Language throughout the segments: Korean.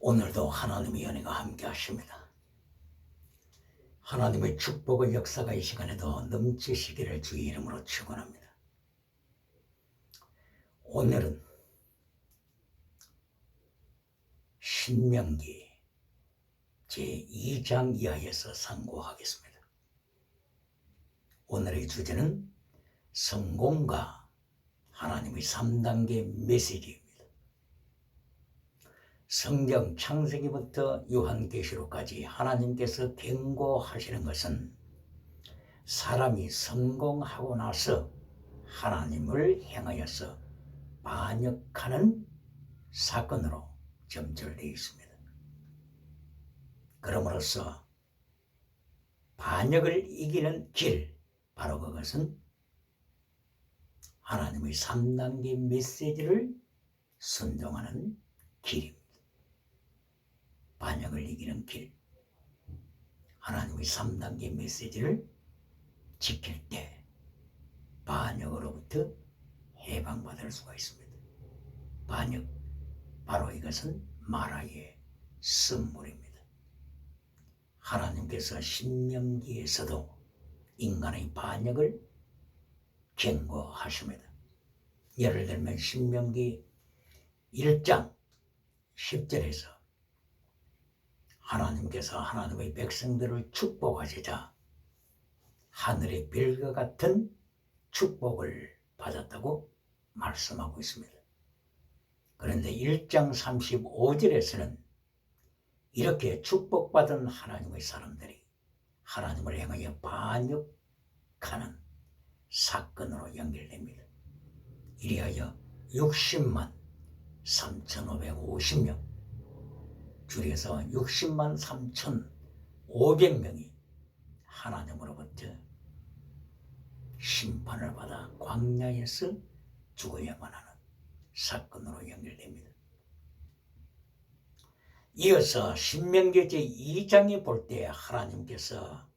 오늘도 하나님의 은혜가 함께 하십니다. 하나님의 축복의 역사가 이 시간에도 넘치시기를 주의 이름으로 축원합니다. 오늘은 신명기 제2장 이하에서 상고하겠습니다. 오늘의 주제는 성공과 하나님의 3단계 메시지입니다. 성경 창세기부터 요한계시록까지 하나님께서 경고하시는 것은 사람이 성공하고 나서 하나님을 향하여서 반역하는 사건으로 점철되어 있습니다. 그러므로서 반역을 이기는 길, 바로 그것은 하나님의 3단계 메시지를 순종하는 길입니다. 반역을 이기는 길, 하나님의 3단계 메시지를 지킬 때 반역으로부터 해방받을 수가 있습니다. 반역, 바로 이것은 마라의 선물입니다. 하나님께서 신명기에서도 인간의 반역을 경고하십니다. 예를 들면 신명기 1장 10절에서 하나님께서 하나님의 백성들을 축복하시자 하늘의 별과 같은 축복을 받았다고 말씀하고 있습니다. 그런데 1장 35절에서는 이렇게 축복받은 하나님의 사람들이 하나님을 향하여 반역하는 사건으로 연결됩니다. 이리하여 60만 3,550명, 줄여서 60만 3,500명이 하나님으로부터 심판을 받아 광야에서 죽어야만 하는 사건으로 연결됩니다. 이어서 신명기 제2장에 볼 때 하나님께서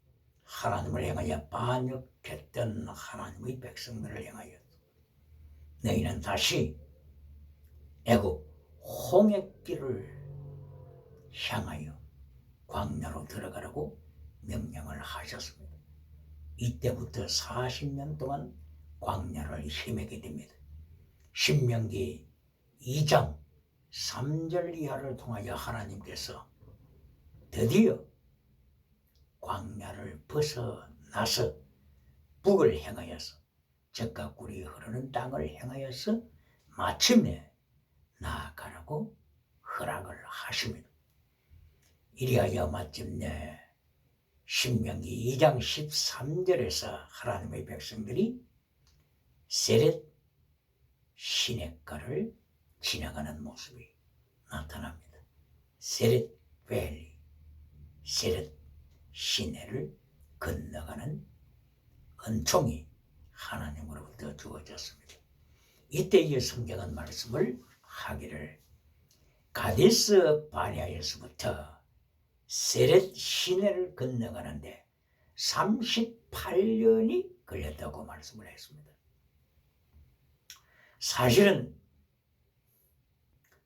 하나님을 향하여 반역했던 하나님의 백성들을 향하여 너희는 다시 애굽 홍해길을 향하여 광야로 들어가라고 명령을 하셨습니다. 이때부터 40년 동안 광야를 헤매게 됩니다. 신명기 2장 3절 이하를 통하여 하나님께서 드디어 광야를 벗어나서 북을 향하여서 젖과 꿀이 흐르는 땅을 향하여서 마침내 나아가라고 허락을 하십니다. 이리하여 마침내 신명기 2장 13절에서 하나님의 백성들이 세렛 시냇가를 지나가는 모습이 나타납니다. 세렛 밸리, 세렛 시내를 건너가는 은총이 하나님으로부터 주어졌습니다. 이때 이 성경은 말씀을 하기를 가데스 바네아에서부터 세렛 시내를 건너가는데 38년이 걸렸다고 말씀을 했습니다. 사실은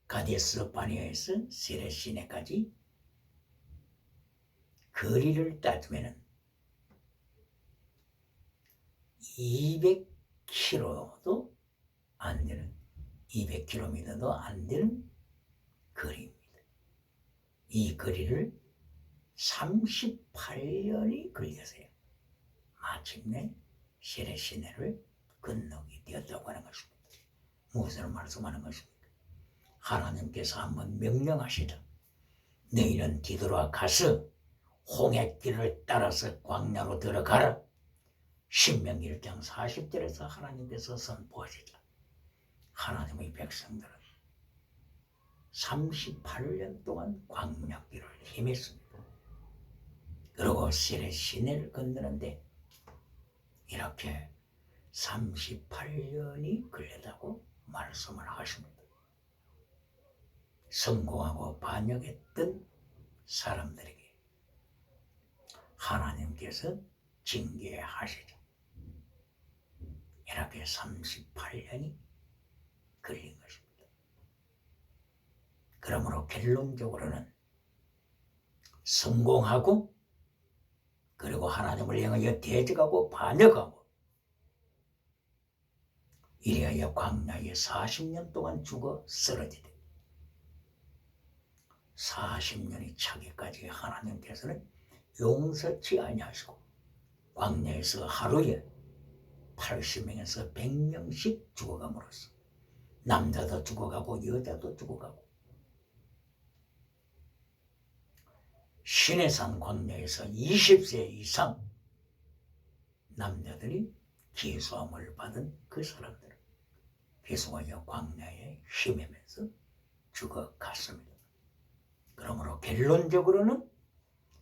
가데스 바네아에서 세렛 시내까지 거리를 따지면 200km도 안 되는, 200km도 안 되는 거리입니다. 이 거리를 38년이 걸려서요 마침내 세렛 시내를 건너게 되었다고 하는 것입니다. 무엇을 말씀하는 것입니까? 하나님께서 한번 명령하시자 너희는 뒤돌아 가서 홍해길을 따라서 광야로 들어가라. 신명기 1장 40절에서 하나님께서 선포하시자 하나님의 백성들은 38년 동안 광야길을 헤맸습니다. 그리고 세렛 시내를 건너는데 이렇게 38년이 걸렸다고 말씀을 하십니다. 성공하고 반역했던 사람들에게 하나님께서 징계하시죠. 이렇게 38년이 걸린 것입니다. 그러므로 결론적으로는 성공하고 그리고 하나님을 향하여 대적하고 반역하고 이래야 광야에 40년 동안 죽어 쓰러지되 40년이 차기까지 하나님께서는 용서치 아니하시고 광야에서 하루에 80명에서 100명씩 죽어감으로써 남자도 죽어가고 여자도 죽어가고 시내산 광야에서 20세 이상 남자들이 기수함을 받은 그 사람들은 계속하여 광야에 헤매면서 죽어갔습니다. 그러므로 결론적으로는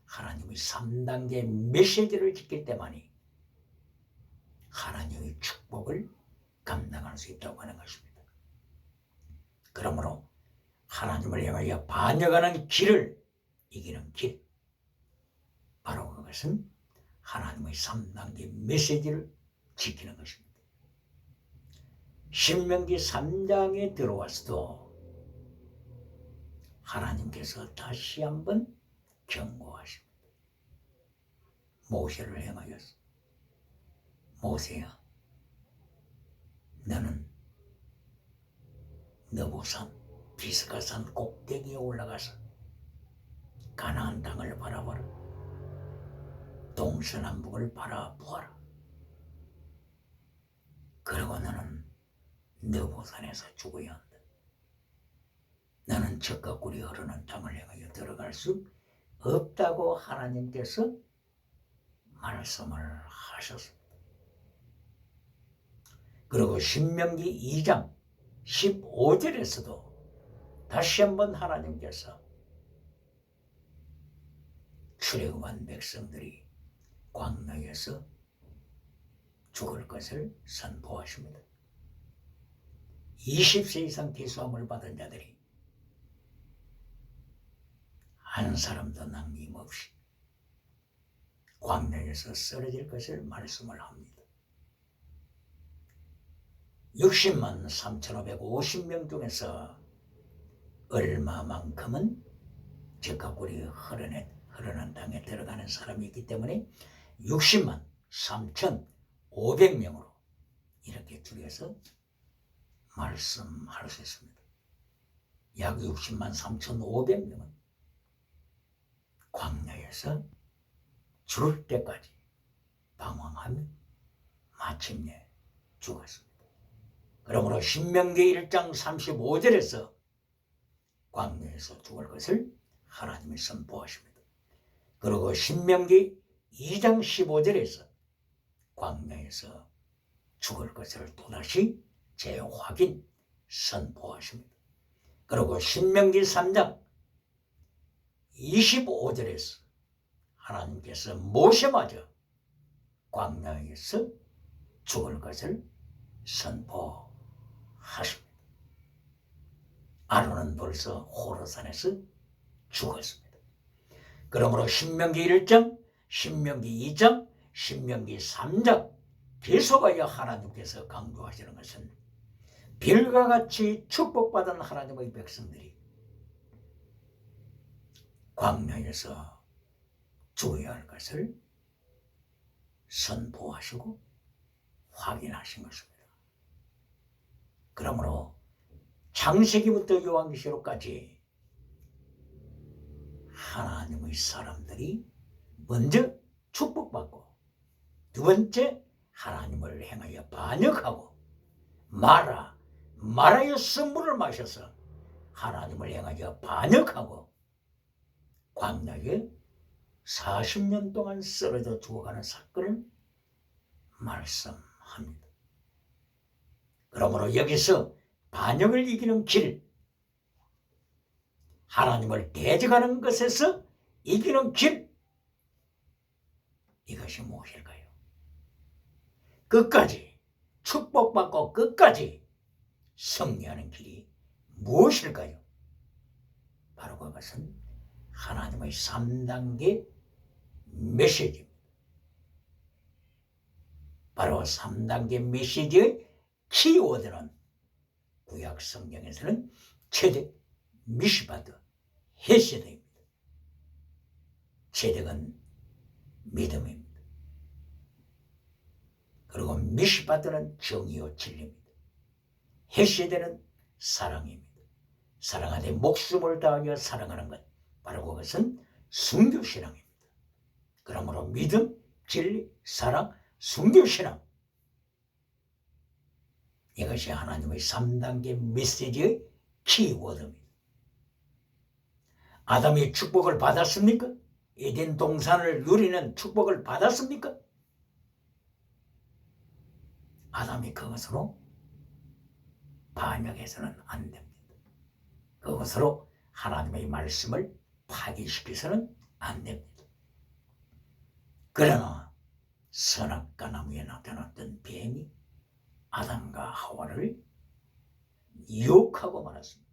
하나님의 3단계 메시지를 지킬 때만이 하나님의 축복을 감당할 수 있다고 하는 것입니다. 그러므로 하나님을 향하여 반역하는 길을 이기는 길, 바로 그것은 하나님의 3단계 메시지를 지키는 것입니다. 신명기 3장에 들어와서도 하나님께서 다시 한번 경고하십니다. 모세를 향하여서 모세야, 너는 느보산 비스가산 꼭대기에 올라가서 가나안 땅을 바라보라. 동서남북을 바라보아라. 그리고 너는 느보산에서 죽어야 한다. 너는 젖과 꿀이 흐르는 땅을 향하여 들어갈 수 없다고 하나님께서 말씀을 하셨습니다. 그리고 신명기 2장 15절에서도 다시 한번 하나님께서 출애굽한 백성들이 광야에서 죽을 것을 선포하십니다. 20세 이상 기수함을 받은 자들이 한 사람도 남김없이 광야에서 쓰러질 것을 말씀을 합니다. 60만 3,550명 중에서 얼마만큼은 젖과 꿀이 흐르는 땅에 들어가는 사람이 있기 때문에 60만 3,500명으로 이렇게 줄여서 말씀할 수 있습니다. 약 60만 3,500명은 광야에서 죽을 때까지 방황하며 마침내 죽었습니다. 그러므로 신명기 1장 35절에서 광야에서 죽을 것을 하나님이 선포하십니다. 그리고 신명기 2장 15절에서 광야에서 죽을 것을 또다시 재확인 선포하십니다. 그리고 신명기 3장 25절에서 하나님께서 모세마저 광야에서 죽을 것을 선포하십니다. 아론은 벌써 호르산에서 죽었습니다. 그러므로 신명기 1장, 신명기 2장, 신명기 3장 계속하여 하나님께서 강조하시는 것은 빌과 같이 축복받은 하나님의 백성들이 광야에서 죽어야 할 것을 선포하시고 확인하신 것입니다. 그러므로 창세기부터 요한계시록까지 하나님의 사람들이 먼저 축복받고 두 번째 하나님을 향하여 반역하고 마라의 선물을 마셔서 하나님을 향하여 반역하고 광야에 40년 동안 쓰러져 죽어가는 사건을 말씀합니다. 그러므로 여기서 반역을 이기는 길, 하나님을 대적하는 것에서 이기는 길, 이것이 무엇일까요? 끝까지 축복받고 끝까지 승리하는 길이 무엇일까요? 바로 그것은 하나님의 3단계 메시지입니다. 바로 3단계 메시지의 키워드는 구약 성경에서는 최대 미시바드, 헤세드입니다. 제덱은 믿음입니다. 그리고 미시바드는 정의요 진리입니다. 헤세드는 사랑입니다. 사랑하되 목숨을 다하여 사랑하는 것, 바로 그것은 순교신앙입니다. 그러므로 믿음, 진리, 사랑, 순교신앙, 이것이 하나님의 3단계 메시지의 키워드입니다. 아담이 축복을 받았습니까? 에덴 동산을 누리는 축복을 받았습니까? 아담이 그것으로 반역해서는 안 됩니다. 그것으로 하나님의 말씀을 파괴시켜서는 안 됩니다. 그러나 선악과 나무에 나타났던 뱀이 아담과 하와를 유혹하고 말았습니다.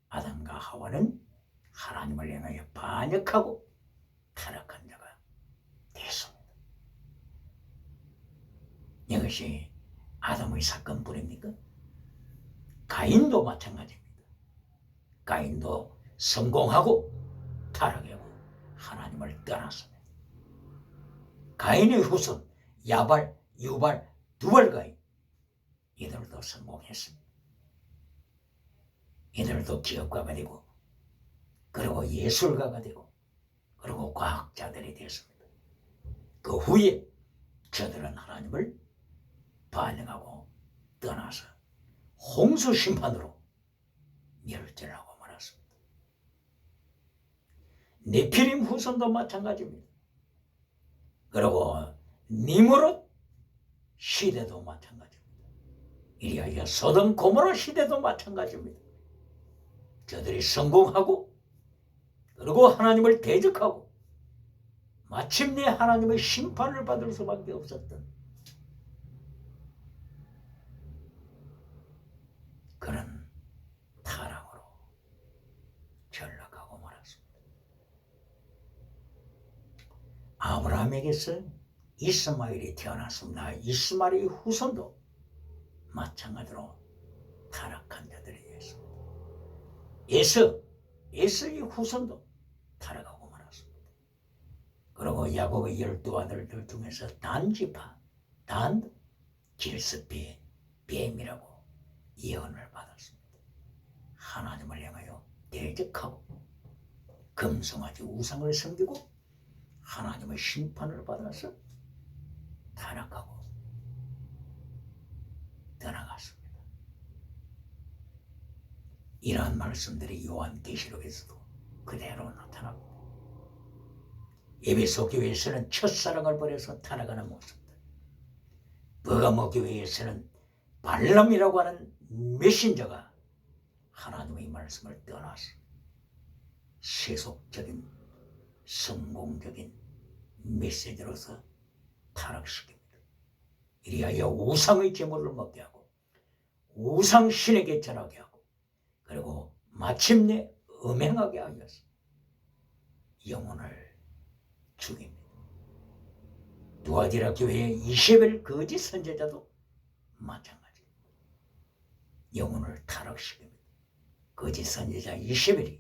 아담과 하와는 하나님을 향하여 반역하고 타락한 자가 됐습니다. 이것이 아담의 사건뿐입니까? 가인도 마찬가지입니다. 가인도 성공하고 타락하고 하나님을 떠났습니다. 가인의 후손 야발, 유발, 두발가인, 이들도 성공했습니다. 이들도 기업가가 되고, 그리고 예술가가 되고, 그리고 과학자들이 되었습니다. 그 후에 저들은 하나님을 반영하고 떠나서 홍수 심판으로 멸절하고 말았습니다. 네피림 후손도 마찬가지입니다. 그리고 니므롯 시대도 마찬가지입니다. 이리하여 소돔 고모라 시대도 마찬가지입니다. 저들이 성공하고 그리고 하나님을 대적하고 마침내 하나님의 심판을 받을 수밖에 없었던 그런 타락으로 전락하고 말았습니다. 아브라함에게서 이스마엘이 태어났습니다. 이스마엘의 후손도 마찬가지로 타락한 자들이 되었습니다. 에서의 후손도 타락하고 말았습니다. 그리고 야곱의 12아들들 중에서 단지파, 단, 길스비의 뱀이라고 예언을 받았습니다. 하나님을 향하여 대적하고 금송아지 우상을 섬기고 하나님의 심판을 받아서 타락하고 떠나갔습니다. 이러한 말씀들이 요한계시록에서도 그대로 나타납니다. 에베소 교회에서는 첫사랑을 버려서 타락하는 모습들, 버가모 교회에서는 발람이라고 하는 메신저가 하나님의 말씀을 떠나서 세속적인 성공적인 메시지로서 타락시킵니다. 이리하여 우상의 제물을 먹게 하고 우상신에게 절하게 하고 그리고 마침내 음행하게 하여서 영혼을 죽입니다. 두아디라 교회의 이세벨 거짓 선지자도 마찬가지입니다. 영혼을 타락시킵니다. 거짓 선지자 이세벨이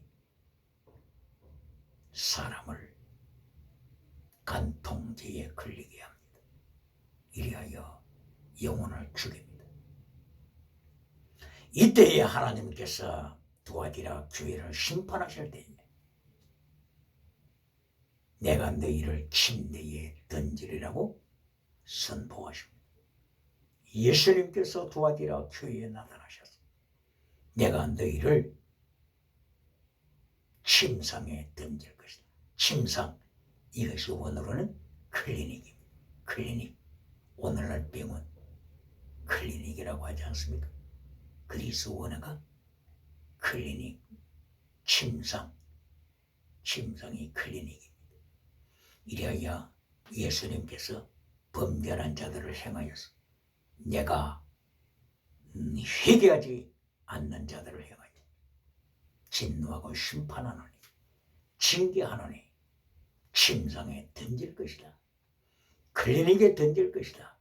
사람을 간통죄에 걸리게 합니다. 이리하여 영혼을 죽입니다. 이때에 하나님께서 두아디라 교회를 심판하실 때에 내가 너희를 침대에 던지리라고 선포하십니다. 예수님께서 두아디라 교회에 나타나셔서 내가 너희를 침상에 던질 것이다. 침상, 이것이 원어로는 클리닉입니다. 클리닉, 오늘날 병원 클리닉이라고 하지 않습니까? 그리스 원어가 클리닉, 침상, 침상이 클리닉입니다. 이리하여 예수님께서 범죄한 자들을 향하여서 내가 회개하지 않는 자들을 향하여 진노하고 심판하노니 징계하노니 침상에 던질 것이다. 클리닉에 던질 것이다.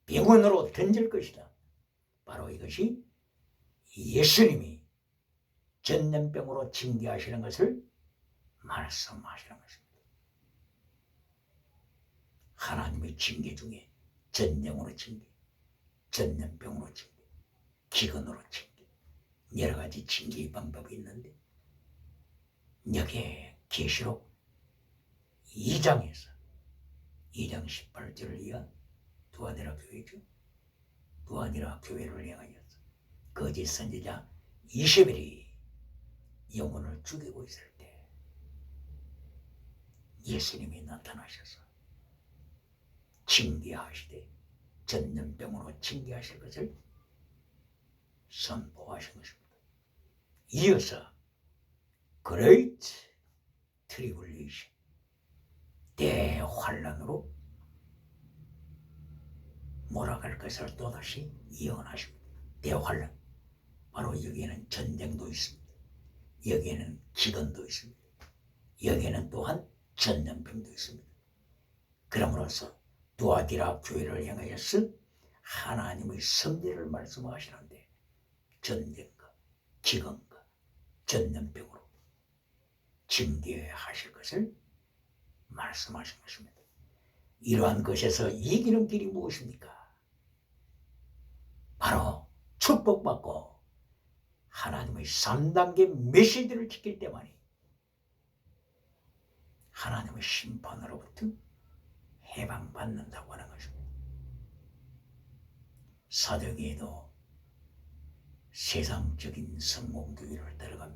병원으로 던질 것이다. 바로 이것이 예수님이 전염병으로 징계하시는 것을 말씀하시는 것입니다. 하나님의 징계 중에 전염으로 징계, 전염병으로 징계, 기근으로 징계, 여러 가지 징계의 방법이 있는데 여기에 계시록 2장에서 2장 18절을 이어 두아디라 교회죠. 두아디라 교회를 향하여서 거짓 선지자 이세벨이 영혼을 죽이고 있을 때 예수님이 나타나셔서 징계하시되 전염병으로 징계하실 것을 선포하신 것입니다. 이어서 Great Tribulation, 대환란으로 몰아갈 것을 또다시 예언하십니다. 대환란, 바로 여기에는 전쟁도 있습니다. 여기에는 기근도 있습니다. 여기에는 또한 전염병도 있습니다. 그러므로서 두아디라 교회를 향하여서 하나님의 섭리를 말씀하시는데 전쟁과 기근과 전염병으로 징계하실 것을 말씀하신 것입니다. 이러한 것에서 이기는 길이 무엇입니까? 바로 축복받고 하나님의 3단계 메시지를 지킬 때만이 하나님의 심판으로부터 해방받는다고 하는 것입니다. 사도행전에도 세상적인 성공주의를 따라가며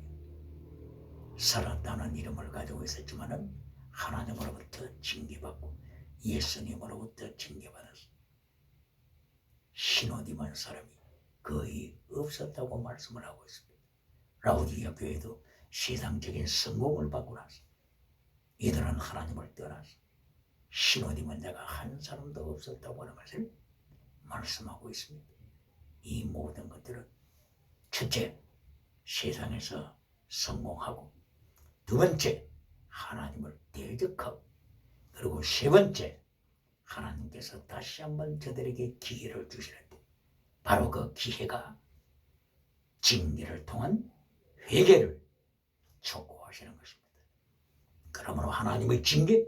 살았다는 이름을 가지고 있었지만은 하나님으로부터 징계받고 예수님으로부터 징계받아서 신옷 입은 사람이 거의 없었다고 말씀을 하고 있습니다. 라우디게아 교회도 세상적인 성공을 받고 나서 이들은 하나님을 떠나서 신옷 입은 자가 한 사람도 없었다고 하는 것을 말씀하고 있습니다. 이 모든 것들은 첫째, 세상에서 성공하고, 두 번째, 하나님을 대적하고, 그리고 세 번째, 하나님께서 다시 한번 저들에게 기회를 주시는데 바로 그 기회가 징계를 통한 회개를 촉구하시는 것입니다. 그러므로 하나님의 징계,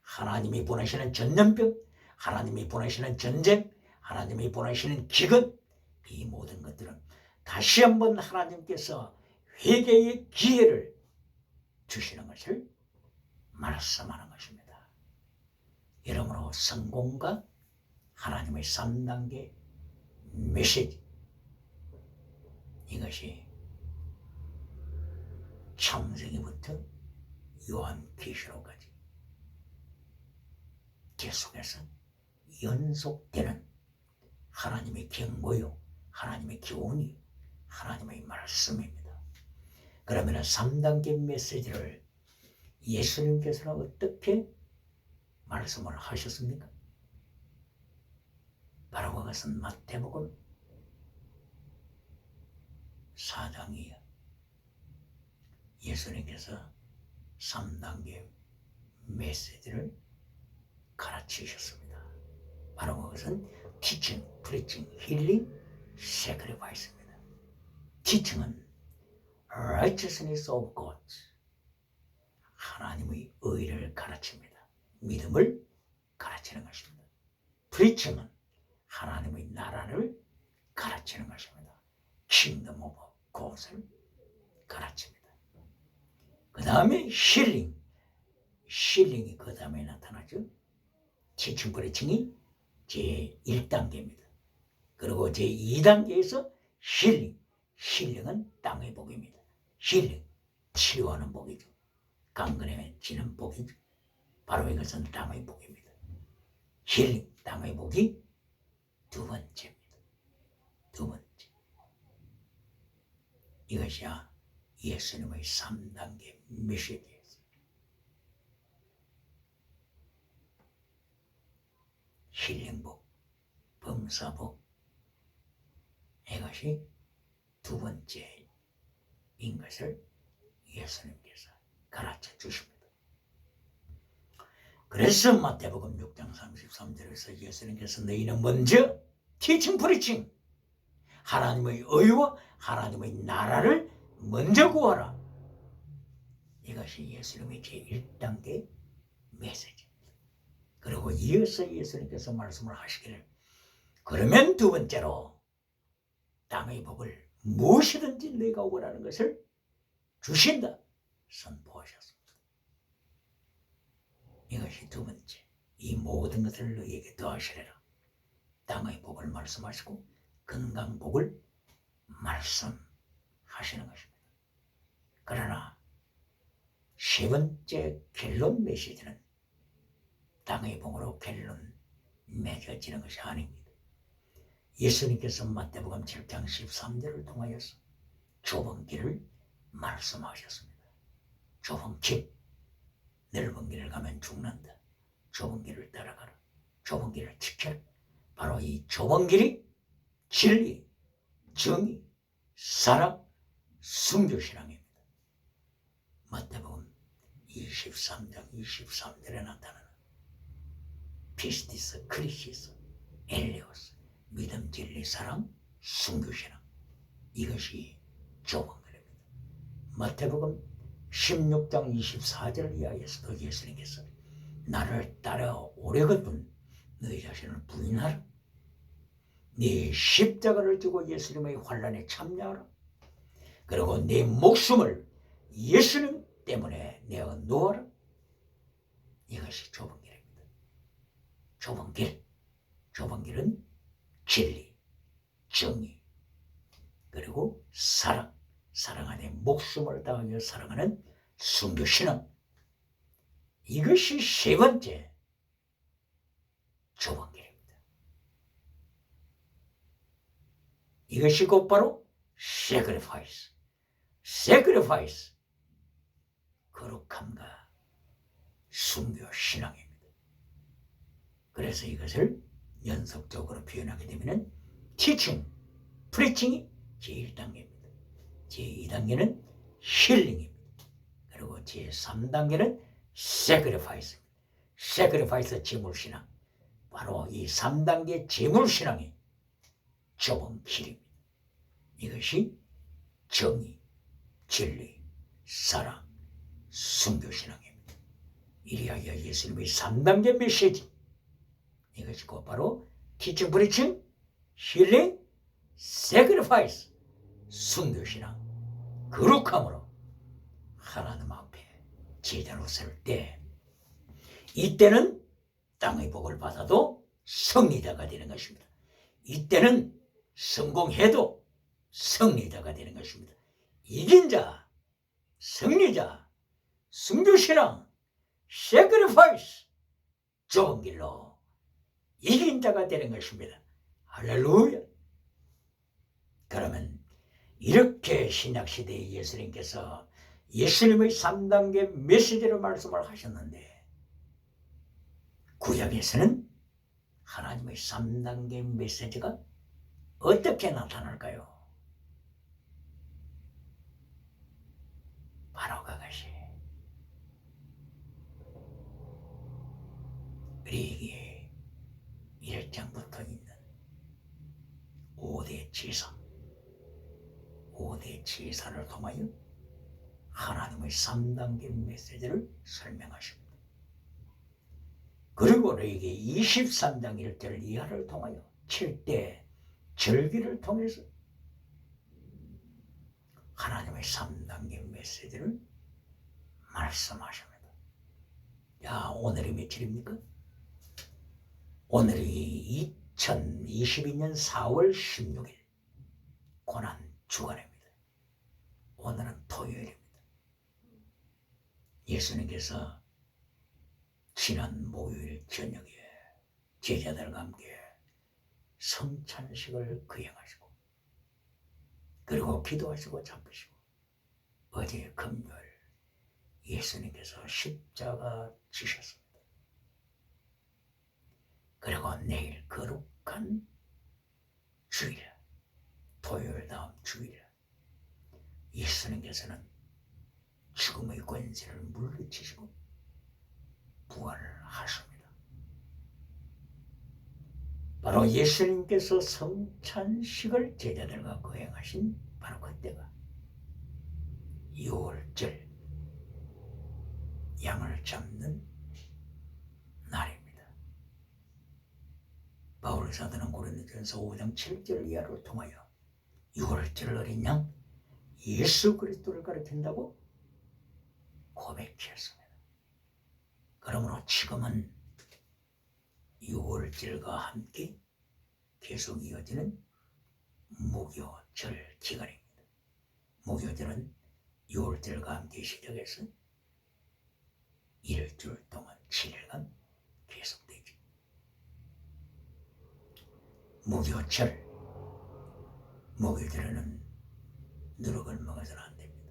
하나님이 보내시는 전염병, 하나님이 보내시는 전쟁, 하나님이 보내시는 기근, 이 모든 것들은 다시 한번 하나님께서 회개의 기회를 주시는 것을 말씀하는 것입니다. 여러모로 성공과 하나님의 3단계 메시지, 이것이 창세기부터 요한계시록까지 계속해서 연속되는 하나님의 경고요, 하나님의 교훈이 하나님의 말씀입니다. 그러면 3단계 메시지를 예수님께서는 어떻게 말씀을 하셨습니까? 바로 그것은 마태복음 4장이에요. 예수님께서 3단계 메시지를 가르치셨습니다. 바로 그것은 teaching, preaching, healing, sacrifice입니다. teaching은 righteousness of God, 하나님의 의를 가르칩니다. 믿음을 가르치는 것입니다. preaching은 하나님의 나라를 가르치는 것입니다. kingdom of God을 가르칩니다. 그 다음에 healing이 그 다음에 나타나죠. teaching, preaching이 제1단계입니다. 그리고 제2단계에서 healing은 땅의 복입니다. healing, 치료하는 복이죠. 강건해지는 복이죠. 바로 이것은 땅의 복입니다. 힐링, 땅의 복이 두 번째입니다. 두 번째. 이것이야 예수님의 3단계 메시지예요. 힐링복, 범사복, 이것이 두 번째인 것을 예수님께서 가르쳐 주십니다. 그래서 마태복음 6장 33절에서 예수님께서 너희는 먼저 teaching, preaching, 하나님의 의와 하나님의 나라를 먼저 구하라. 이것이 예수님의 제1단계 메시지입니다. 그리고 이어서 예수님께서 말씀을 하시기를 그러면 두 번째로 땅의 복을 무엇이든지 내가 원하는 것을 주신다 선포하셨습니다. 이것이 두 번째. 이 모든 것을 너희에게 더하시리라. 땅의 복을 말씀하시고 건강복을 말씀하시는 것입니다. 그러나 세 번째 결론 메시지는 땅의 복으로 결론 맺어지는 것이 아닙니다. 예수님께서 마태복음 7장 13절을 통하여서 좁은 길을 말씀하셨습니다. 좁은 길, 넓은 길을 가면 죽는다. 좁은 길을 따라가라. 좁은 길을 지켜라. 바로 이 좁은 길이 진리, 정의, 사랑, 순교신앙입니다. 마태복음 23장 23절에 나타나는 피스티스, 크리시스, 엘레오스, 믿음, 진리, 사랑, 순교신앙. 이것이 좁은 길입니다. 마태복음 16장 24절 이하에서도 예수님께서 나를 따라오려거든 너희 자신을 부인하라. 네 십자가를 지고 예수님의 환난에 참여하라. 그리고 네 목숨을 예수님 때문에 내어 놓아라. 이것이 좁은 길입니다. 좁은 길. 좁은 길은 진리, 정의, 그리고 사랑. 사랑 안에 목숨을 다하며 사랑하는 순교신앙. 이것이 세 번째 좁은 길입니다. 이것이 곧바로 sacrifice, sacrifice, 거룩함과 순교신앙입니다. 그래서 이것을 연속적으로 표현하게 되면 teaching, preaching이 제1단계입니다. 제2단계는 힐링입니다. 그리고 제3단계는 sacrifice, sacrifice 제물신앙. 바로 이 3단계 제물신앙이 좁은 길입니다. 이것이 정의, 진리, 사랑, 순교신앙입니다. 이리하여 예수님의 3단계 메시지, 이것이 곧바로 teaching, preaching, healing, sacrifice, 순교신앙, 거룩함으로 하나님 앞에 제자로 설 때, 이때는 땅의 복을 받아도 승리자가 되는 것입니다. 이때는 성공해도 승리자가 되는 것입니다. 이긴 자, 승리자, 순교신앙, sacrifice, 좁은 길로 이긴 자가 되는 것입니다. 할렐루야. 그러면 이렇게 신약시대의 예수님께서 예수님의 3단계 메시지로 말씀을 하셨는데, 구약에서는 하나님의 3단계 메시지가 어떻게 나타날까요? 바로 그것이 우리에게 1장부터 있는 5대 제사, 5대 제사를 통하여 하나님의 3단계 메시지를 설명하십니다. 그리고 너에게 23장 1절 이하를 통하여 7대 절기를 통해서 하나님의 3단계 메시지를 말씀하십니다. 야, 오늘이 며칠입니까? 오늘이 2022년 4월 16일 고난 주간입니다. 오늘은 토요일입니다. 예수님께서 지난 목요일 저녁에 제자들과 함께 성찬식을 거행하시고, 그리고 기도하시고 잡으시고, 어제 금요일 예수님께서 십자가 지셨습니다. 그리고 내일 거룩한 주일, 토요일 다음 주일, 예수님께서는 죽음의 권세를 물리치시고 부활을 하십니다. 바로 예수님께서 성찬식을 제자들과 거행하신 바로 그때가 유월절 양을 잡는 날입니다. 바울 사도는 고린도전서 5장 7절 이하를 통하여 유월절 어린 양 예수 그리스도를 가리킨다고 고백했습니다. 그러므로 지금은 유월절과 함께 계속 이어지는 무교절 기간입니다. 무교절은 유월절과 함께 시작해서 일주일 동안 7일간 계속되죠. 무교절에는 누룩을 먹어서는 안 됩니다.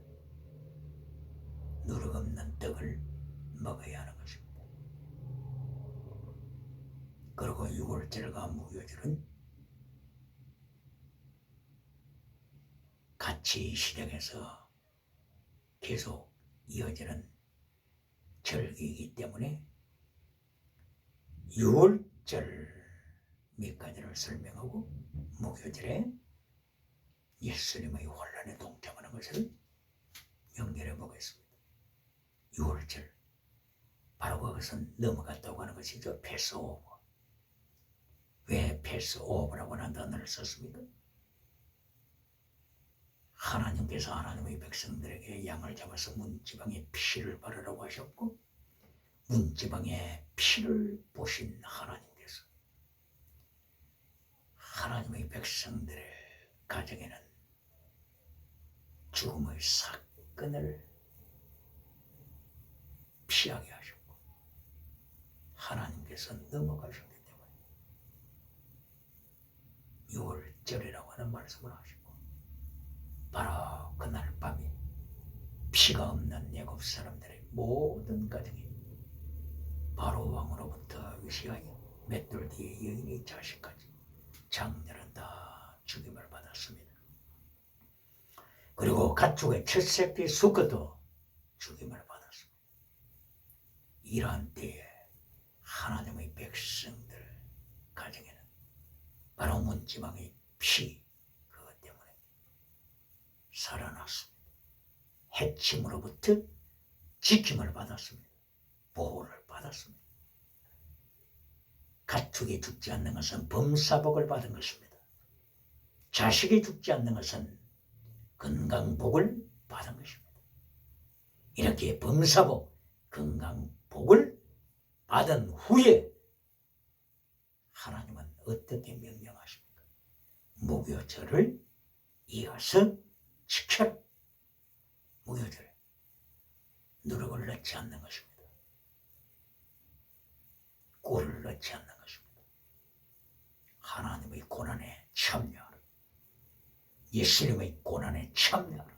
누룩 없는 떡을 먹어야 하는 것입니다. 그리고 유월절과 무교절은 같이 시작해서 계속 이어지는 절기이기 때문에 유월절 몇 가지를 설명하고 무교절에 예수님의 환란에 동참하는 것을 연결해 보겠습니다. 유월절 바로 그것은 넘어갔다고 하는 것이죠. 패스오버. 왜 패스오버라고 하는 단어를 썼습니까? 하나님께서 하나님의 백성들에게 양을 잡아서 문지방에 피를 바르라고 하셨고 문지방에 피를 보신 하나님께서 하나님의 백성들의 가정에는 죽음의 사건을 피하게 하셨고 하나님께서 넘어가셨기 때문에 유월절이라고 하는 말씀을 하시고 바로 그날 밤에 피가 없는 애굽 사람들의 모든 가정이 바로 왕으로부터 위시하여 맷돌 뒤에 여인의 자식까지 장녀는 다 죽임을 받았습니다. 그리고 가축의 첫 새끼 수컷도 죽임을 받았습니다. 이러한 때에 하나님의 백성들 가정에는 바로 문지방의 피 그것 때문에 살아났습니다. 해침으로부터 지킴을 받았습니다. 보호를 받았습니다. 가축이 죽지 않는 것은 범사복을 받은 것입니다. 자식이 죽지 않는 것은 건강복을 받은 것입니다. 이렇게 범사복, 건강복을 받은 후에 하나님은 어떻게 명령하십니까? 무교절을 이어서 지켜라. 무교절, 누룩을 넣지 않는 것입니다. 꿀을 넣지 않는 것입니다. 하나님의 고난에 참여하라. 예수님의 고난에 참여하라.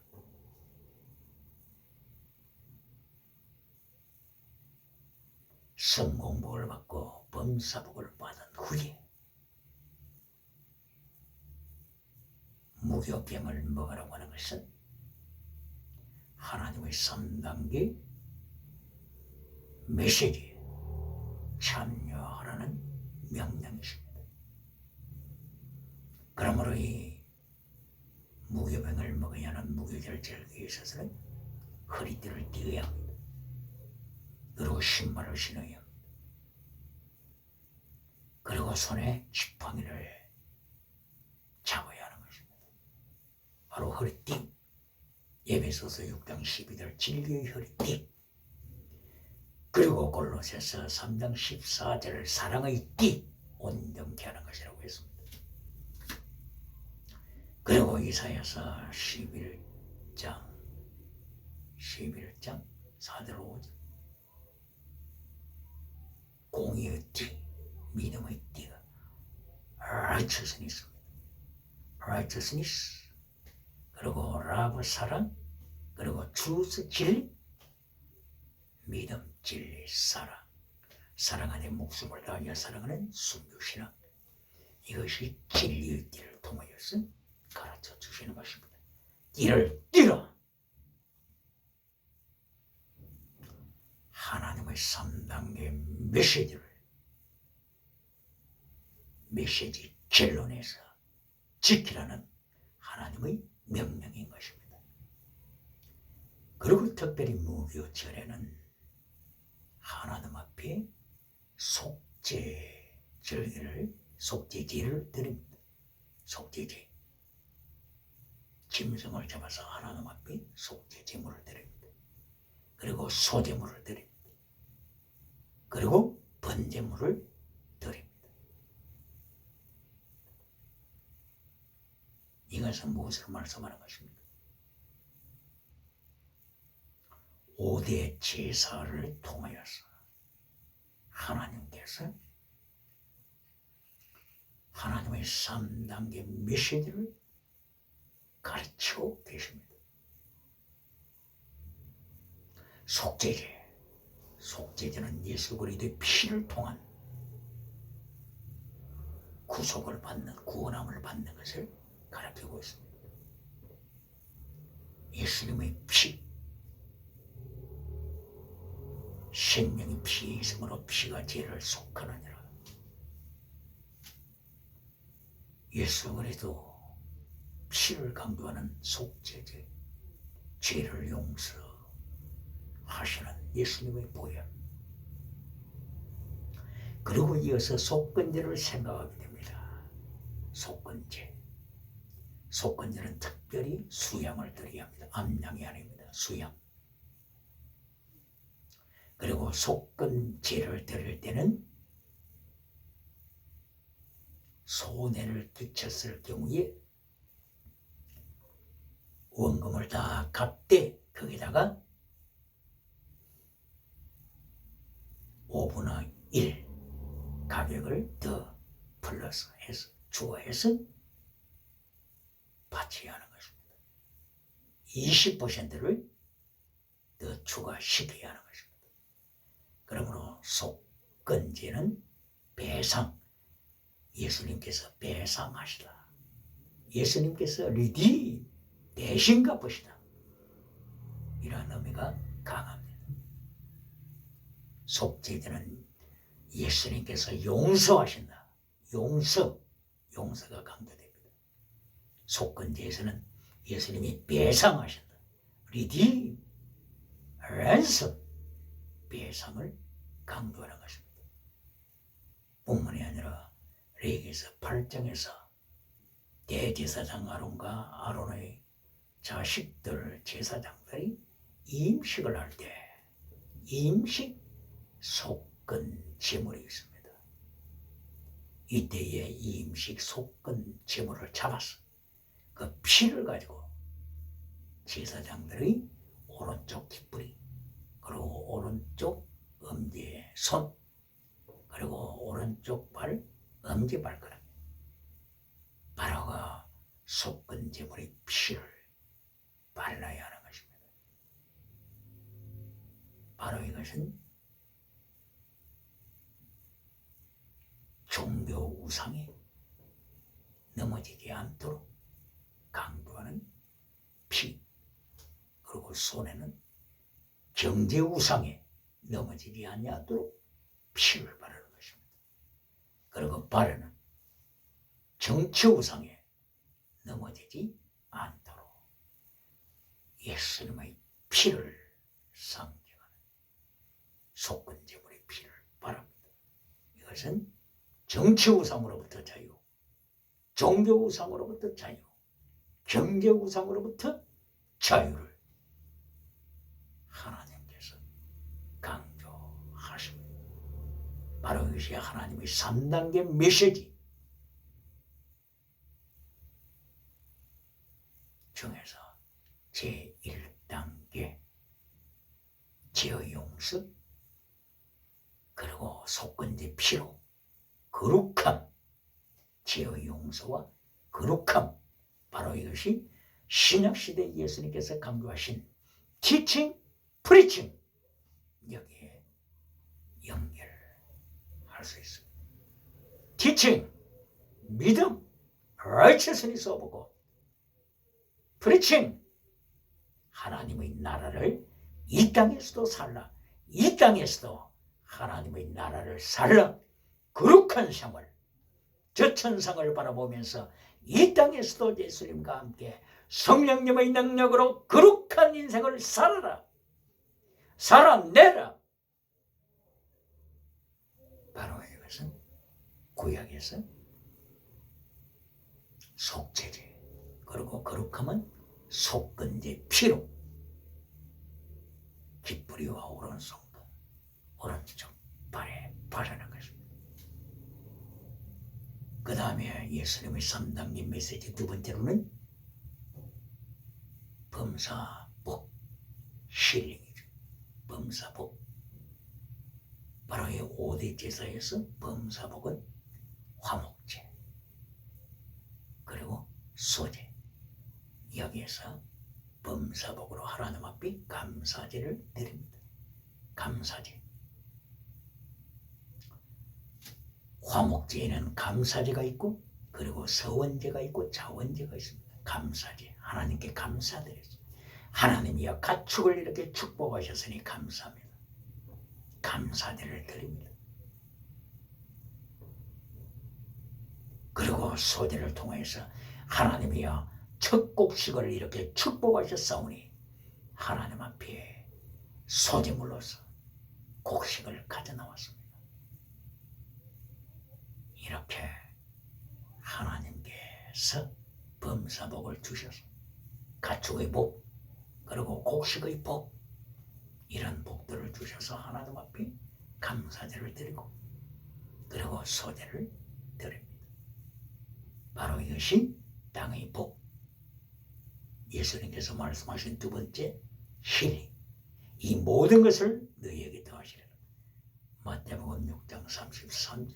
성공복을 받고 범사복을 받은 후에 무교병을 먹으라고 하는 것은 하나님의 3단계 메시지에 참여하라는 명령이십니다. 그러므로 이 무교병을 먹어야 하는 무교절 절기에 있어서는 허리띠를 띠어야 합니다. 그리고 신발을 신어야 합니다. 그리고 손에 지팡이를 잡아야 하는 것입니다. 바로 허리띠. 에베소서 6장 12절 진리의 허리띠. 그리고 골로새서 3장 14절 사랑의 띠 온전케 하는 것이라고 했습니다. 그리고 이사야서 11장 4절 5절 공의의 띠, 믿음의 띠가 righteousness입니다. righteousness 그리고 love 사랑 그리고 truth 진리 믿음 진리 사랑 사랑 안에 목숨을 다하여 사랑하는 순교신앙 이것이 진리의 띠를 통하여서 가르쳐 주시는 것입니다. 띠를 띠라. 하나님의 3단계 메시지 결론에서 지키라는 하나님의 명령인 것입니다. 그리고 특별히 무교절에는 하나님 앞에 속죄제를 드립니다. 속죄제. 짐승을 잡아서 하나님 앞에 속죄제물을 드립니다. 그리고 소제물을 드립니다. 그리고 번제물을 드립니다. 이것은 무엇을 말씀하는 것입니까? 5대 제사를 통하여서 하나님께서 하나님의 3단계 메시지를 가르치고 계십니다. 속죄제는 예수 그리스도의 피를 통한 구속을 받는, 구원함을 받는 것을 가르치고 있습니다. 예수님의 피, 생명의 피에 있으므로 피가 죄를 속하느니라. 예수 그리스도 피를 강조하는 속죄제, 죄를 용서하시는 예수님의 보혈. 그리고 이어서 속건제를 생각하게 됩니다. 속건제는 특별히 수양을 드려야 합니다. 암양이 아닙니다. 수양. 그리고 속건제를 드릴 때는 손해를 끼쳤을 경우에 원금을 다 갚되 거기다가 5분의 1 가격을 더 플러스 해서 추가해서 바쳐야 하는 것입니다. 20%를 더 추가시켜야 하는 것입니다. 그러므로 속건제는 배상, 예수님께서 배상하시다. 예수님께서 리디 대신 갚으시다. 이런 의미가 강합니다. 속죄제는 예수님께서 용서하신다. 용서가 강조됩니다. 속건제에서는 예수님이 배상하신다. 리디, 랜섬, 배상을 강조하는 것입니다. 뿐만이 아니라 레위기서 8장에서 대제사장 아론의 자식들 제사장들이 임식을 할 때 임식 속건 제물이 있습니다. 이때에 임식 속건 제물을 잡아서 그 피를 가지고 제사장들의 오른쪽 뒷부리, 그리고 오른쪽 엄지의 손, 그리고 오른쪽 발, 엄지발가락, 바로가 속건 제물의 피를 발라야 하는 것입니다. 바로 이것은 종교 우상에 넘어지지 않도록 강조하는 피, 그리고 손에는 경제 우상에 넘어지지 아니하도록 피를 바르는 것입니다. 그리고 발에는 정치 우상에 넘어지지 않도록 예수님의 피를 상징하는 속건제물의 피를 바랍니다. 이것은 정치 우상으로부터 자유, 종교 우상으로부터 자유, 경제 우상으로부터 자유를 하나님께서 강조하십니다. 바로 이것이 하나님의 3단계 메시지 중에서 제1단계 죄의 용서, 그리고 속건제 피로 거룩함, 죄의 용서와 거룩함, 바로 이것이 신약시대 예수님께서 강조하신 티칭, 프리칭, 여기에 연결할 수 있습니다. 티칭, 믿음, righteousness of God. 프리칭, 하나님의 나라를 이 땅에서도 살라, 이 땅에서도 하나님의 나라를 살라, 거룩한 생활, 저 천상을 바라보면서 이 땅에서도 예수님과 함께 성령님의 능력으로 거룩한 거룩한 인생을 살아라. 살아내라. 바로 이것은 구약에서 속죄제, 그리고 거룩함은 속건제 피로 깃뿌리와 오른손과 오른쪽 발에 바르는 것입니다. 그 다음에 예수님의 3단계 메시지 두 번째로는 범사복 힐링이죠. 범사복. 바로 이 5대 제사에서 범사복은 화목제, 그리고 소제. 여기에서 범사복으로 하나님 앞에 감사제를 드립니다. 감사제. 화목제에는 감사제가 있고, 그리고 서원제가 있고 자원제가 있습니다. 감사제. 하나님께 감사드렸습니다. 하나님이여 가축을 이렇게 축복하셨으니 감사합니다. 감사제를 드립니다. 그리고 소제를 통해서 하나님이여 첫 곡식을 이렇게 축복하셨사오니 하나님 앞에 소제물로서 곡식을 가져 나왔습니다. 이렇게 하나님께서 범사복을 주셔서 가축의 복, 그리고 곡식의 복, 이런 복들을 주셔서 하나님 앞에 감사제를 드리고, 그리고 소제를 드립니다. 바로 이것이 땅의 복. 예수님께서 말씀하신 두 번째 힐링. 이 모든 것을 너희에게 더하시리라. 마태복음 6장 33절.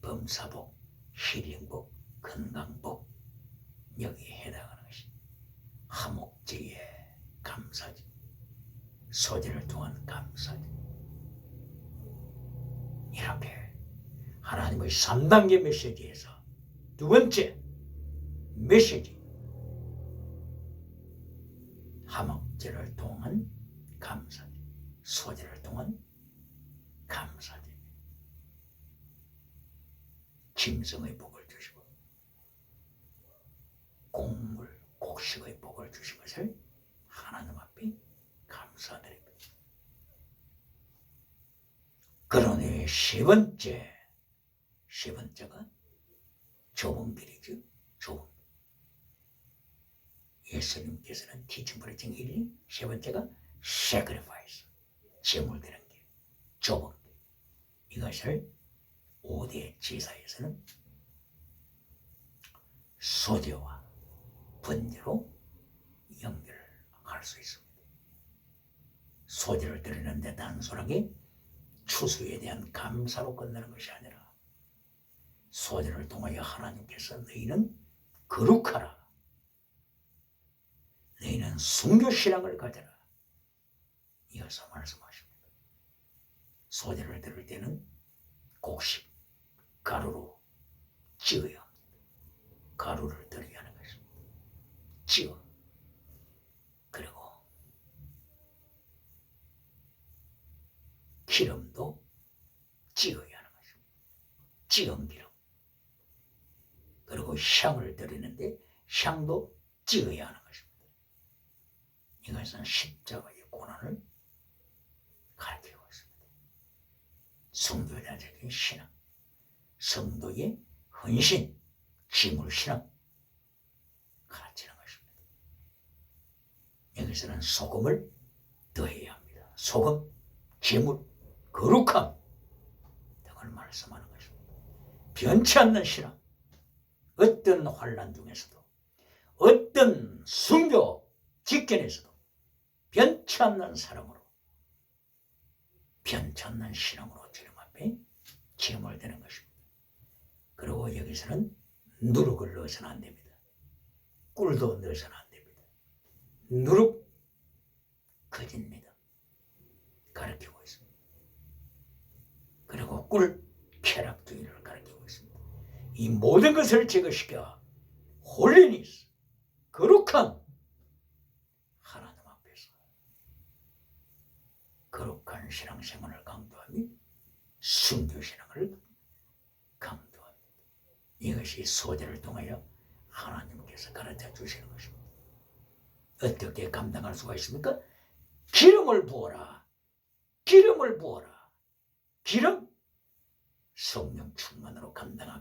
범사복, 힐링복, 건강복, 여기에 해당하는 것이 화목제의 감사제, 소제를 통한 감사제. 이렇게 하나님의 3단계 메시지에서 두 번째 메시지, 화목제를 통한 감사제, 소제를 통한 감사제. 짐승의 복을 주시고 곡물, 곡식의 복을 주신 것을 하나님 앞에 감사드립니다. 그러니 세 번째가 좁은 길이죠. 좁은 길. 예수님께서는 teaching, preaching, healing. 세 번째가 sacrifice, 제물 드리는 길, 좁은 길. 이것을 5대 제사에서는 소제와 번제로 연결할 수 있습니다. 소제를 드리는데 단순하게 추수에 대한 감사로 끝나는 것이 아니라 소제를 통하여 하나님께서 너희는 거룩하라, 너희는 순교신앙을 가져라, 이어서 말씀하십니다. 소제를 드릴 때는 곡식, 가루로 찌어야 합니다. 가루를 드려야 하는 것입니다. 찌어. 그리고 기름도 찌어야 하는 것입니다. 찌은 기름. 그리고 향을 드리는데 향도 찌어야 하는 것입니다. 이것은 십자가의 고난을 가르치고 있습니다. 성교자적인 신앙, 성도의 헌신, 지물신앙 가르치는 것입니다. 여기서는 소금을 더해야 합니다. 소금, 지물, 거룩함 등을 말씀하는 것입니다. 변치 않는 신앙, 어떤 환난 중에서도, 어떤 순교 직전에서도 변치 않는 사랑으로, 변치 않는 신앙으로 주님 앞에 제물 되는 것입니다. 그리고 여기서는 누룩을 넣어서는 안 됩니다. 꿀도 넣어서는 안 됩니다. 누룩 거짓니다. 가르치고 있습니다. 그리고 꿀 쾌락주의를 가르치고 있습니다. 이 모든 것을 제거시켜 홀리니스, 거룩함, 하나님 앞에서 거룩한 신앙생활을 강조하며 순교신앙을 강조합니다. 이것이 소제를 통하여 하나님께서 가르쳐 주시는 것입니다. 어떻게 감당할 수가 있습니까? 기름을 부어라. 기름을 부어라. 기름? 성령 충만으로 감당하라.